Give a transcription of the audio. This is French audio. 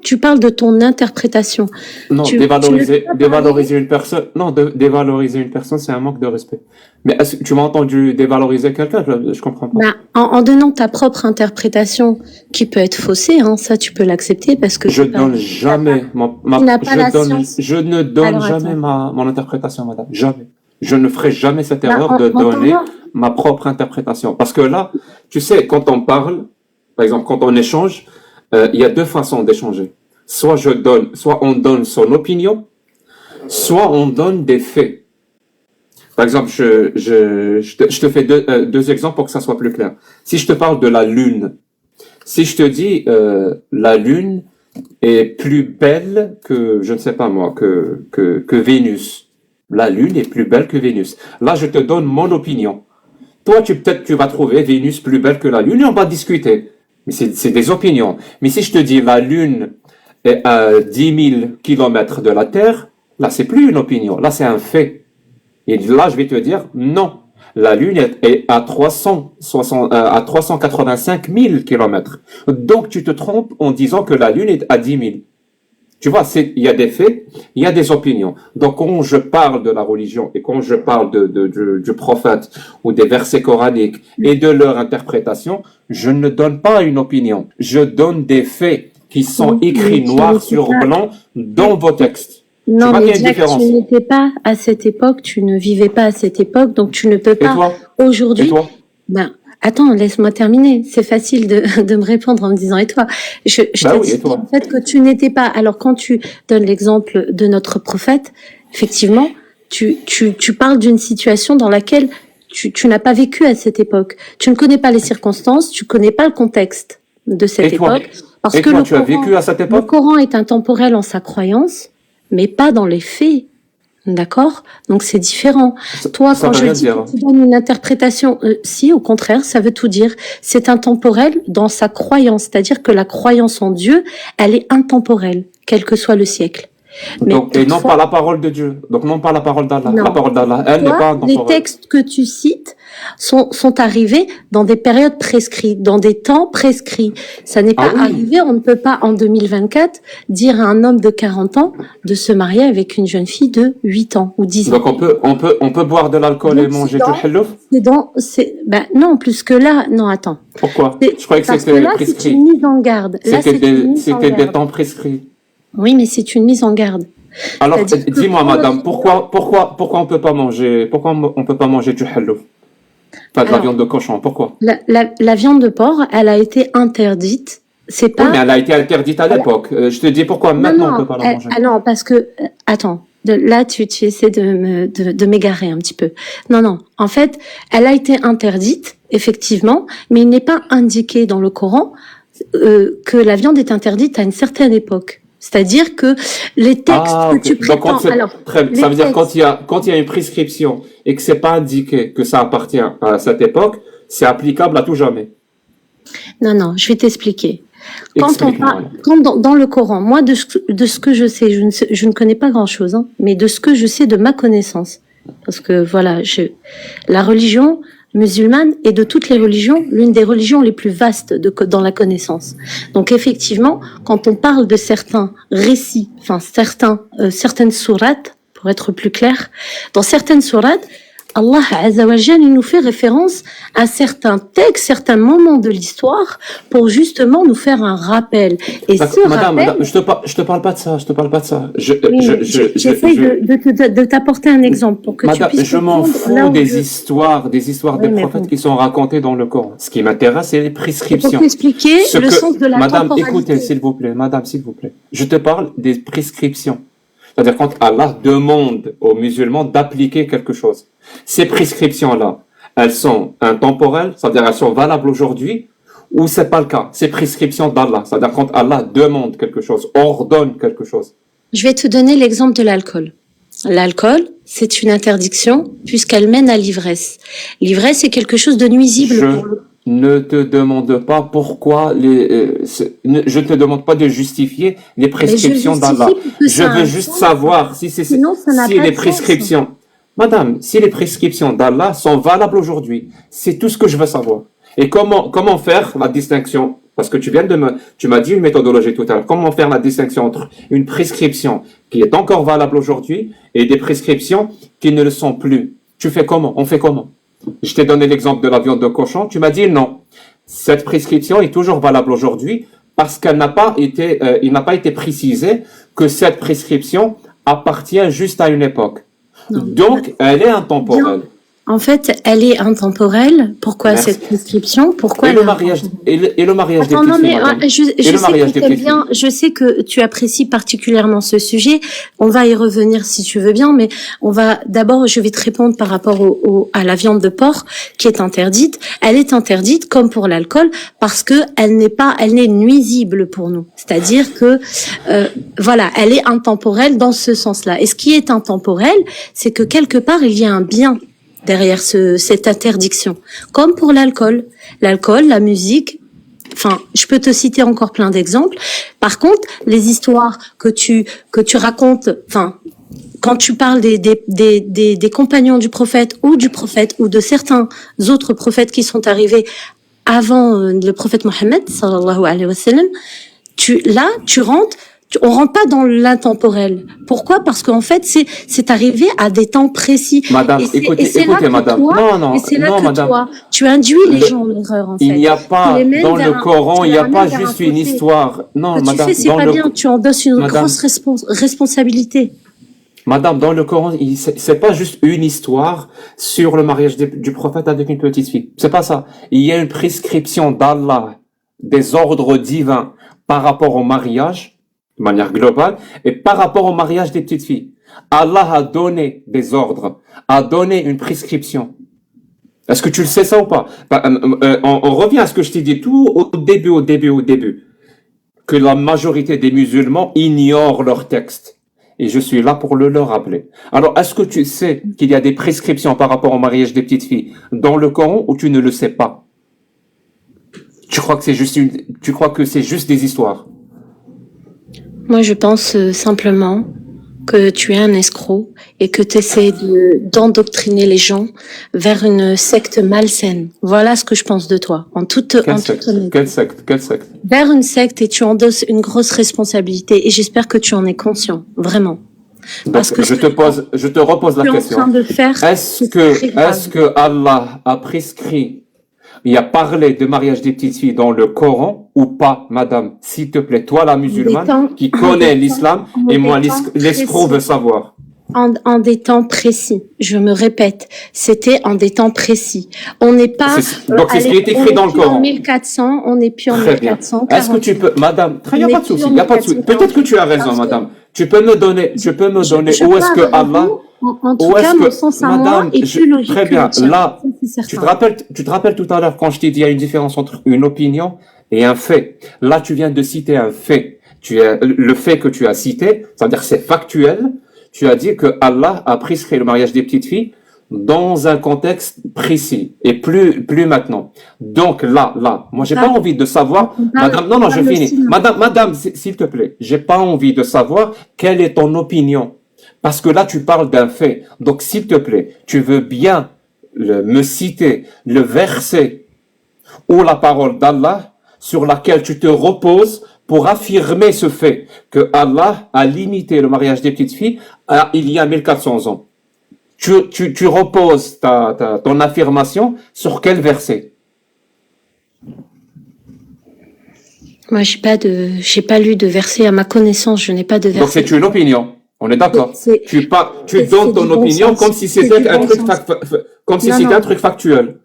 tu parles de ton interprétation. Non, Tu ne peux pas parler. dévaloriser une personne. Non, dévaloriser une personne, c'est un manque de respect. Mais est-ce que tu m'as entendu dévaloriser quelqu'un? Je comprends pas. Bah, en donnant ta propre interprétation, qui peut être faussée, hein, ça tu peux l'accepter parce que Je donne jamais tu n'as pas la science. je ne donne Alors jamais attends. mon interprétation, madame. Jamais. Je ne ferai jamais cette Bah, erreur de en donner entendant, ma propre interprétation. Parce que là, tu sais, quand on parle, par exemple, quand on échange, il y a deux façons d'échanger. Soit on donne son opinion, soit on donne des faits. Par exemple, je te fais deux exemples pour que ça soit plus clair. Si je te parle de la Lune, si je te dis la Lune est plus belle que, je ne sais pas moi, que Vénus. La Lune est plus belle que Vénus. Là, je te donne mon opinion. Toi, peut-être tu vas trouver Vénus plus belle que la Lune et on va discuter. Mais c'est des opinions. Mais si je te dis la Lune est à 10 000 kilomètres de la Terre, là, c'est plus une opinion. Là, c'est un fait. Et là, je vais te dire non. La Lune est à 385 000 kilomètres. Donc, tu te trompes en disant que la Lune est à 10 000. Tu vois, il y a des faits, il y a des opinions. Donc, quand je parle de la religion et quand je parle du prophète ou des versets coraniques et de leur interprétation, je ne donne pas une opinion. Je donne des faits qui sont oui, mais écrits tu noir n'étais sur pas. blanc dans vos textes. Tu Non, vois qu'il mais y a une Jack, tu différence. n'étais pas à cette époque, tu ne vivais pas à cette époque, donc tu ne peux Et pas toi? Et aujourd'hui. toi? Ben, attends, laisse-moi terminer. C'est facile de me répondre en me disant et toi. Je Bah te oui, et dis toi? en fait que tu n'étais pas. Alors quand tu donnes l'exemple de notre prophète, effectivement, tu parles d'une situation dans laquelle tu n'as pas vécu à cette époque. Tu ne connais pas les circonstances, tu connais pas le contexte de cette Et toi? époque, parce Et que toi, tu as vécu à cette Le époque? Coran est intemporel en sa croyance, mais pas dans les faits. D'accord? Donc c'est différent. Toi, Ça quand veut je rien dis dire, que hein. tu donnes une interprétation, si, au contraire, ça veut tout dire. C'est intemporel dans sa croyance, c'est-à-dire que la croyance en Dieu, elle est intemporelle, quel que soit le siècle. Mais Donc, et non pas toutefois, la parole de Dieu. Donc, non pas la parole d'Allah. La non. parole d'Allah, elle n'est Toi, pas les intemporelle. textes que tu cites sont arrivés dans des périodes prescrites, dans des temps prescrits. Ça n'est Ah pas oui. arrivé, on ne peut pas en 2024 dire à un homme de 40 ans de se marier avec une jeune fille de 8 ans ou 10 ans. Donc, on peut boire de l'alcool et Donc manger du hallouf? non, plus que là, non, attends. Pourquoi? C'est Je croyais que parce que c'était là, c'est prescrit. une mise en garde. Là, c'est une mise en C'était des garde. temps prescrits. Oui, mais c'est une mise en garde. Alors, C'est-à-dire que dis-moi, pour madame, notre pourquoi on peut pas manger, pourquoi on peut pas manger du hallouf? Pas de la Alors, viande de cochon, pourquoi? la viande de porc, elle a été interdite. C'est Oui, pas. mais elle a été interdite à elle- l'époque. Je te dis pourquoi non, maintenant on non, peut pas la manger. non, parce que attends. Là, tu essaies de m'égarer un petit peu. Non, non. En fait, elle a été interdite, effectivement, mais il n'est pas indiqué dans le Coran que la viande est interdite à une certaine époque. C'est-à-dire que les textes Ah, que ok. tu Donc, prétends, alors, ça les veut dire textes, quand il y a une prescription et que c'est pas indiqué que ça appartient à cette époque, c'est applicable à tout jamais. non, non, je vais t'expliquer. Quand on Explique-moi. parle, quand dans le Coran, moi, de ce que je sais, je ne connais pas grand-chose, hein, mais de ce que je sais de ma connaissance, parce que voilà, la religion musulmane est de toutes les religions l'une des religions les plus vastes dans la connaissance. Donc effectivement, quand on parle de certains récits, enfin certaines sourates, pour être plus clair, dans certaines sourates, Allah Azza wa Jal, il nous fait référence à certains textes, certains moments de l'histoire pour justement nous faire un rappel. Et ce Madame, rappel, je te parle pas de ça, je te parle pas de ça. oui, mais j'essaye de t'apporter un exemple pour que tu Madame, puisses je m'en comprendre fous là où des histoires Oui, des mais prophètes bon. qui sont racontées dans le Coran. Ce qui m'intéresse, c'est les C'est pour prescriptions. t'expliquer Ce le que, sens de la Madame, temporalité. écoutez, s'il vous plaît, Madame, s'il vous plaît. Je te parle des prescriptions. C'est-à-dire quand Allah demande aux musulmans d'appliquer quelque chose. Ces prescriptions-là, elles sont intemporelles, c'est-à-dire elles sont valables aujourd'hui, ou c'est pas le cas. Ces prescriptions d'Allah, c'est-à-dire quand Allah demande quelque chose, ordonne quelque chose. Je vais te donner l'exemple de l'alcool. L'alcool, c'est une interdiction puisqu'elle mène à l'ivresse. L'ivresse est quelque chose de nuisible pour le... Je ne te demande pas pourquoi je te demande pas de justifier les Mais je prescriptions d'Allah. justifie pour que Je ça a veux un juste sens, savoir sinon ça n'a si pas les de sens. prescriptions, Madame, si les prescriptions d'Allah sont valables aujourd'hui. C'est tout ce que je veux savoir. Et comment faire la distinction Parce que tu m'as dit une méthodologie tout à l'heure. Comment faire la distinction entre une prescription qui est encore valable aujourd'hui et des prescriptions qui ne le sont plus? Tu fais comment? On fait comment? Je t'ai donné l'exemple de la viande de cochon. Tu m'as dit non. Cette prescription est toujours valable aujourd'hui parce qu'elle n'a pas été, il n'a pas été précisé que cette prescription appartient juste à une époque. Non. Donc, elle est intemporelle. En fait, elle est intemporelle. Pourquoi Merci. cette prescription? Pourquoi Et elle le est mariage, intemporelle? et le mariage Attends, des non, petites mais filles, madame. je Et le sais mariage que des t'aimes petites bien, je sais que tu apprécies particulièrement ce sujet. On va y revenir si tu veux bien, mais d'abord, je vais te répondre par rapport à la viande de porc qui est interdite. Elle est interdite comme pour l'alcool parce que elle n'est nuisible pour nous. C'est-à-dire que, voilà, elle est intemporelle dans ce sens-là. Et ce qui est intemporel, c'est que quelque part, il y a un bien derrière cette interdiction. Comme pour l'alcool. L'alcool, la musique, enfin, je peux te citer encore plein d'exemples. Par contre, les histoires que tu racontes, enfin, quand tu parles des compagnons du prophète ou de certains autres prophètes qui sont arrivés avant le prophète Mohammed, sallallahu alayhi wa sallam, on rentre pas dans l'intemporel. Pourquoi? Parce qu'en fait, c'est arrivé à des temps précis. Madame, écoutez, madame. Toi, tu induis les gens en erreur, en fait. Il n'y a pas, dans le Coran, il n'y a pas vers juste un une côté. histoire. Non, Ce que madame, tu fais, c'est dans pas le, bien. Tu endosses une Madame. grosse responsabilité. madame, dans le Coran, c'est pas juste une histoire sur le mariage du prophète avec une petite fille. C'est pas ça. Il y a une prescription d'Allah, des ordres divins par rapport au mariage, de manière globale, et par rapport au mariage des petites filles. Allah a donné des ordres, a donné une prescription. Est-ce que tu le sais ça ou pas? On revient à ce que je t'ai dit tout au début, que la majorité des musulmans ignorent leur texte. Et je suis là pour le leur rappeler. Alors, est-ce que tu sais qu'il y a des prescriptions par rapport au mariage des petites filles dans le Coran ou tu ne le sais pas? Tu crois que c'est juste des histoires? Moi, je pense simplement que tu es un escroc et que tu essaies d'endoctriner les gens vers une secte malsaine. Voilà ce que je pense de toi, en toute honnêteté. Quelle secte? Vers une secte et tu endosses une grosse responsabilité et j'espère que tu en es conscient, vraiment. Parce Donc, que je te repose la tu es en question. train de faire, Est-ce que Allah a prescrit, il a parlé de mariage des petites filles dans le Coran ou pas, madame? S'il te plaît, toi la musulmane qui connaît l'islam et moi l'escroc veut savoir. en des temps précis. Je me répète, c'était en des temps précis. On n'est pas. Donc c'est ce qui est écrit dans le Coran. En 1400, on n'est plus en Très bien. 1400. Est-ce que tu peux, madame, il n'y a pas de souci, il n'y a pas de souci. Peut-être que tu as raison, madame. Tu peux me donner où est-ce que Allah, en tout où cas, est-ce mon que, sens à madame, moi est plus logique. très bien, que le tien. là, Ça, c'est certain. tu te rappelles tout à l'heure quand je t'ai dit il y a une différence entre une opinion et un fait. Là, tu viens de citer un fait. Le fait que tu as cité, c'est-à-dire c'est factuel. Tu as dit que Allah a prescrit le mariage des petites filles dans un contexte précis et plus maintenant. Donc là, moi j'ai pas envie de savoir, madame, non, je finis. Madame, s'il te plaît, j'ai pas envie de savoir quelle est ton opinion. Parce que là, tu parles d'un fait. Donc, s'il te plaît, tu veux bien me citer le verset ou la parole d'Allah sur laquelle tu te reposes pour affirmer ce fait que Allah a limité le mariage des petites filles il y a 1400 ans. Tu reposes ton affirmation sur quel verset? Moi, j'ai pas lu de verset à ma connaissance. Je n'ai pas de verset. Donc, c'est une opinion. On est d'accord. Tu donnes ton opinion comme si c'était un truc factuel.